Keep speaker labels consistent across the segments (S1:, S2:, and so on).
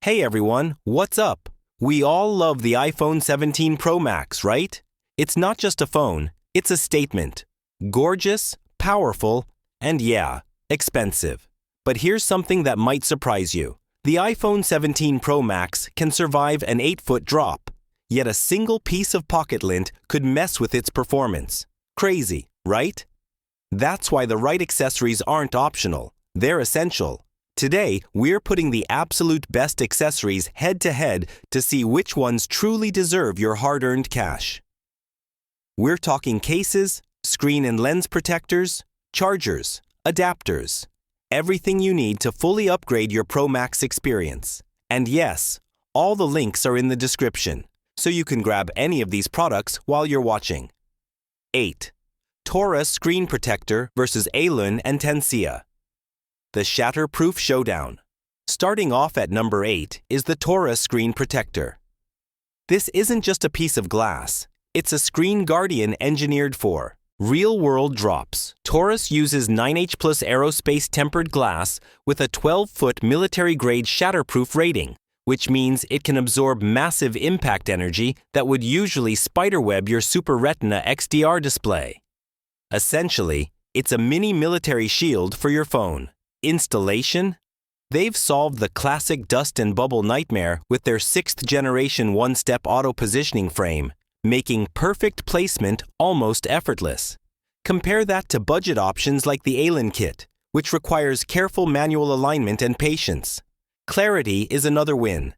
S1: Hey everyone, what's up? We all love the iPhone 17 Pro Max, right? It's not just a phone, it's a statement. Gorgeous, powerful, and yeah, expensive. But here's something that might surprise you. The iPhone 17 Pro Max can survive an 8-foot drop, yet a single piece of pocket lint could mess with its performance. Crazy, right? That's why the right accessories aren't optional, they're essential. Today, we're putting the absolute best accessories head-to-head to see which ones truly deserve your hard-earned cash. We're talking cases, screen and lens protectors, chargers, adapters, everything you need to fully upgrade your Pro Max experience. And yes, all the links are in the description, so you can grab any of these products while you're watching. 8. TORRAS Screen Protector versus Ailun and Tensea. The Shatterproof Showdown. Starting off at number 8 is the TORRAS Screen Protector. This isn't just a piece of glass, it's a screen guardian engineered for real-world drops. TORRAS uses 9H plus aerospace tempered glass with a 12-foot military-grade shatterproof rating, which means it can absorb massive impact energy that would usually spiderweb your Super Retina XDR display. Essentially, it's a mini military shield for your phone. Installation? They've solved the classic dust and bubble nightmare with their 6th-generation one-step auto-positioning frame, making perfect placement almost effortless. Compare that to budget options like the Ailun kit, which requires careful manual alignment and patience. Clarity is another win.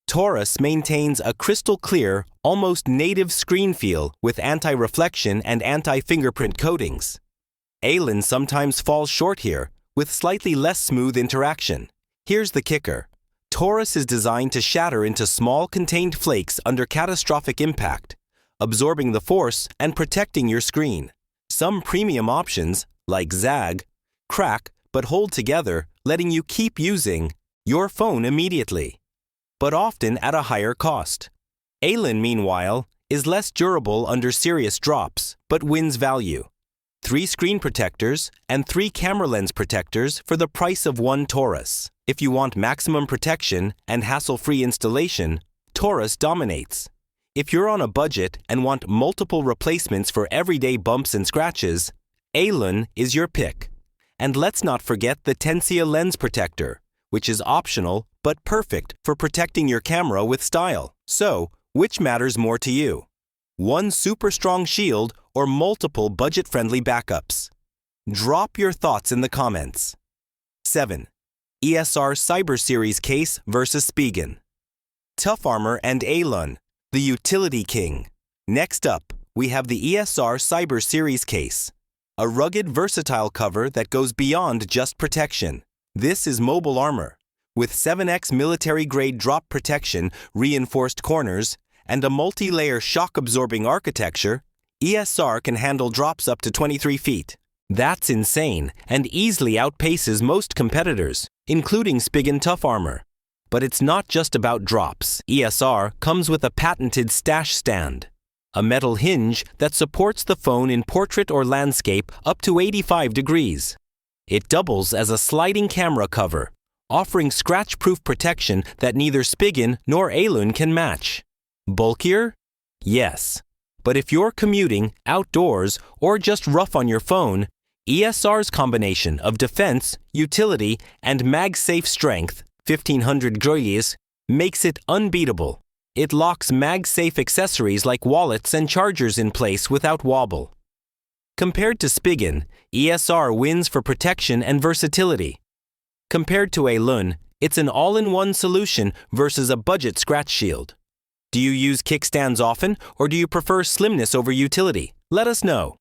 S1: TORRAS maintains a crystal-clear, almost native screen feel with anti-reflection and anti-fingerprint coatings. Ailun sometimes falls short here, with slightly less smooth interaction. Here's the kicker. TORRAS is designed to shatter into small contained flakes under catastrophic impact, absorbing the force and protecting your screen. Some premium options, like zag, crack but hold together, letting you keep using your phone immediately, but often at a higher cost. Ailun, meanwhile, is less durable under serious drops, but wins value. 3 screen protectors and 3 camera lens protectors for the price of 1 TORRAS. If you want maximum protection and hassle-free installation, TORRAS dominates. If you're on a budget and want multiple replacements for everyday bumps and scratches, Ailun is your pick. And let's not forget the Tensea lens protector, which is optional but perfect for protecting your camera with style. So, which matters more to you? One super strong shield or multiple budget-friendly backups? Drop your thoughts in the comments. 7. ESR Cyber Series Case versus Spigen. Tough Armor and Ailun, the utility king. Next up, we have the ESR Cyber Series Case, a rugged, versatile cover that goes beyond just protection. This is mobile armor. With 7x military-grade drop protection, reinforced corners, and a multi-layer shock-absorbing architecture, ESR can handle drops up to 23 feet. That's insane and easily outpaces most competitors, including Spigen Tough Armor. But it's not just about drops. ESR comes with a patented stash stand, a metal hinge that supports the phone in portrait or landscape up to 85 degrees. It doubles as a sliding camera cover, offering scratch-proof protection that neither Spigen nor Ailun can match. Bulkier? Yes. But if you're commuting, outdoors, or just rough on your phone, ESR's combination of defense, utility, and MagSafe strength, 1500 grams, makes it unbeatable. It locks MagSafe accessories like wallets and chargers in place without wobble. Compared to Spigen, ESR wins for protection and versatility. Compared to Ailun, it's an all-in-one solution versus a budget scratch shield. Do you use kickstands often, or do you prefer slimness over utility? Let us know.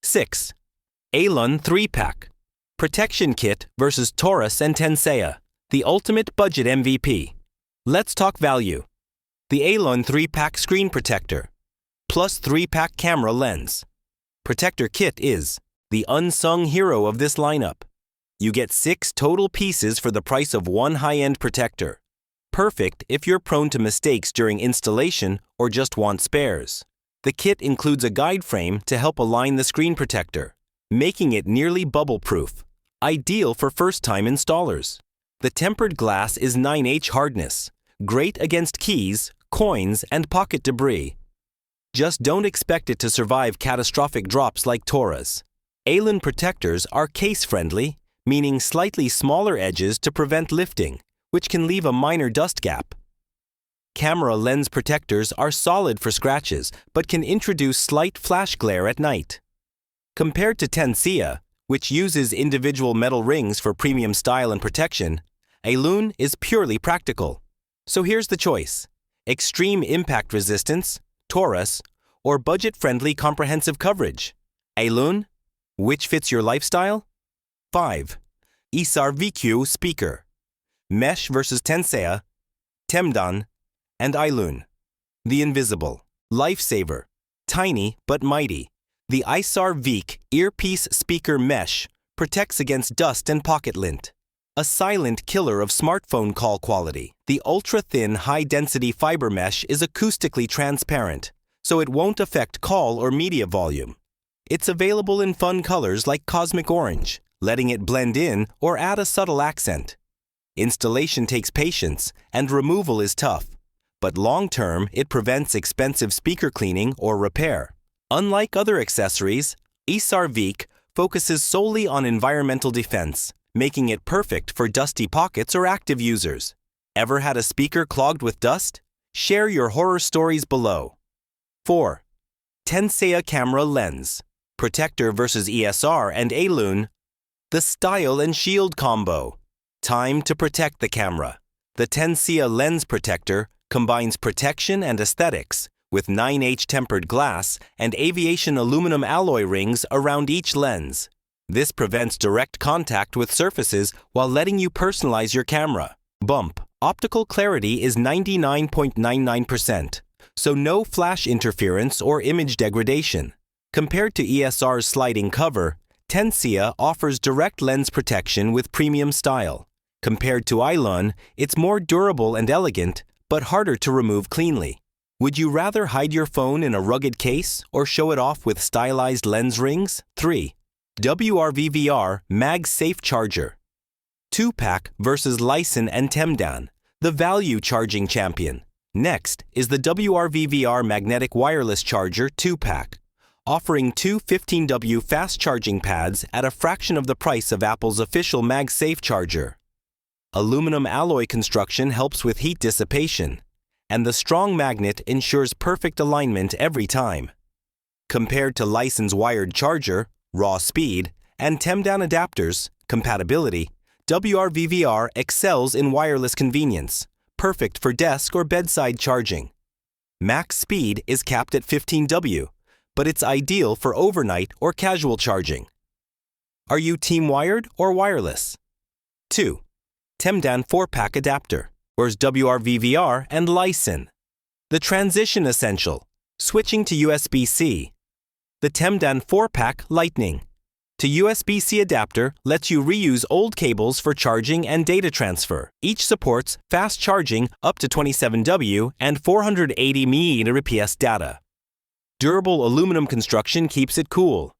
S1: 6. Ailun 3-Pack. Protection Kit versus TORRAS and Tensea, the ultimate budget MVP. Let's talk value. The Ailun 3-Pack Screen Protector, plus 3-Pack Camera Lens. Protector Kit is the unsung hero of this lineup. You get 6 total pieces for the price of 1 high-end protector. Perfect if you're prone to mistakes during installation or just want spares. The kit includes a guide frame to help align the screen protector, making it nearly bubble-proof, ideal for first-time installers. The tempered glass is 9H hardness, great against keys, coins, and pocket debris. Just don't expect it to survive catastrophic drops like TORRAS. Ailun protectors are case-friendly, meaning slightly smaller edges to prevent lifting, which can leave a minor dust gap. Camera lens protectors are solid for scratches, but can introduce slight flash glare at night. Compared to Tensea, which uses individual metal rings for premium style and protection, Ailun is purely practical. So here's the choice: extreme impact resistance, TORRAS, or budget-friendly comprehensive coverage. Ailun, which fits your lifestyle? 5. ISARVIQUE speaker. Mesh versus Tensea, Temdan, and Ailun. The invisible. Lifesaver. Tiny but mighty. The ISARVIQUE Earpiece speaker mesh protects against dust and pocket lint. A silent killer of smartphone call quality. The ultra-thin high-density fiber mesh is acoustically transparent, so it won't affect call or media volume. It's available in fun colors like cosmic orange, letting it blend in or add a subtle accent. Installation takes patience, and removal is tough, but long-term it prevents expensive speaker cleaning or repair. Unlike other accessories, ISARVIQUE focuses solely on environmental defense, making it perfect for dusty pockets or active users. Ever had a speaker clogged with dust? Share your horror stories below. 4. Tensea camera lens. Protector versus ESR and Ailun. The style and shield combo. Time to protect the camera. The Tensea lens protector combines protection and aesthetics with 9H tempered glass and aviation aluminum alloy rings around each lens. This prevents direct contact with surfaces while letting you personalize your camera. Bump. Optical clarity is 99.99%, so no flash interference or image degradation. Compared to ESR's sliding cover, Tensea offers direct lens protection with premium style. Compared to Ailun, it's more durable and elegant, but harder to remove cleanly. Would you rather hide your phone in a rugged case or show it off with stylized lens rings? 3. WRVVR MagSafe charger. 2-pack versus LISEN and Temdan, the value charging champion. Next is the WRVVR magnetic wireless charger 2-pack, offering two 15W fast charging pads at a fraction of the price of Apple's official MagSafe charger. Aluminum alloy construction helps with heat dissipation, and the strong magnet ensures perfect alignment every time. Compared to LISEN's wired charger, raw speed, and Temdan adapters, compatibility, WRVVR excels in wireless convenience, perfect for desk or bedside charging. Max speed is capped at 15W, but it's ideal for overnight or casual charging. Are you team wired or wireless? 2. Temdan 4-pack adapter. Where's WRVVR and LISEN? The transition essential. Switching to USB-C. The Temdan 4-pack Lightning to USB-C adapter lets you reuse old cables for charging and data transfer. Each supports fast charging up to 27W and 480 mAh data. Durable aluminum construction keeps it cool.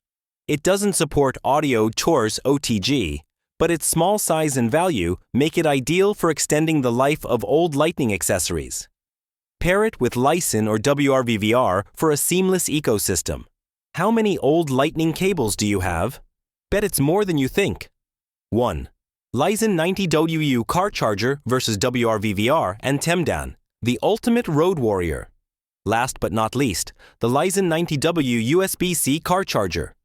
S1: It doesn't support audio TORRAS OTG, but its small size and value make it ideal for extending the life of old Lightning accessories. Pair it with LISEN or WRVVR for a seamless ecosystem. How many old Lightning cables do you have? Bet it's more than you think. 1. LISEN 90W car charger versus WRVVR and Temdan, the ultimate road warrior. Last but not least, the LISEN 90W USB-C car charger.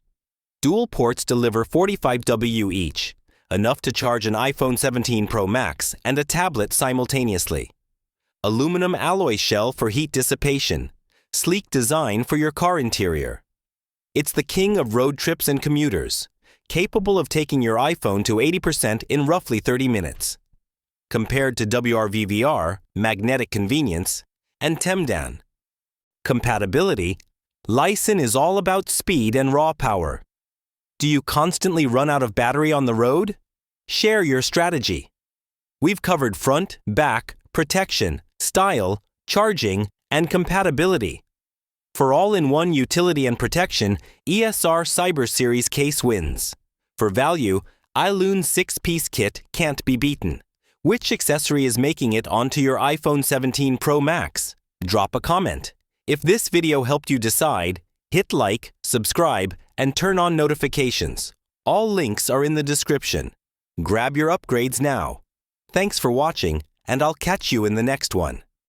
S1: Dual ports deliver 45W each, enough to charge an iPhone 17 Pro Max and a tablet simultaneously. Aluminum alloy shell for heat dissipation. Sleek design for your car interior. It's the king of road trips and commuters, capable of taking your iPhone to 80% in roughly 30 minutes. Compared to WRVVR, magnetic convenience, and Temdan. Compatibility, LISEN is all about speed and raw power. Do you constantly run out of battery on the road? Share your strategy. We've covered front, back, protection, style, charging, and compatibility. For all-in-one utility and protection, ESR Cyber Series case wins. For value, Ailun 6-piece kit can't be beaten. Which accessory is making it onto your iPhone 17 Pro Max? Drop a comment. If this video helped you decide, hit like, subscribe, and turn on notifications. All links are in the description. Grab your upgrades now. Thanks for watching, and I'll catch you in the next one.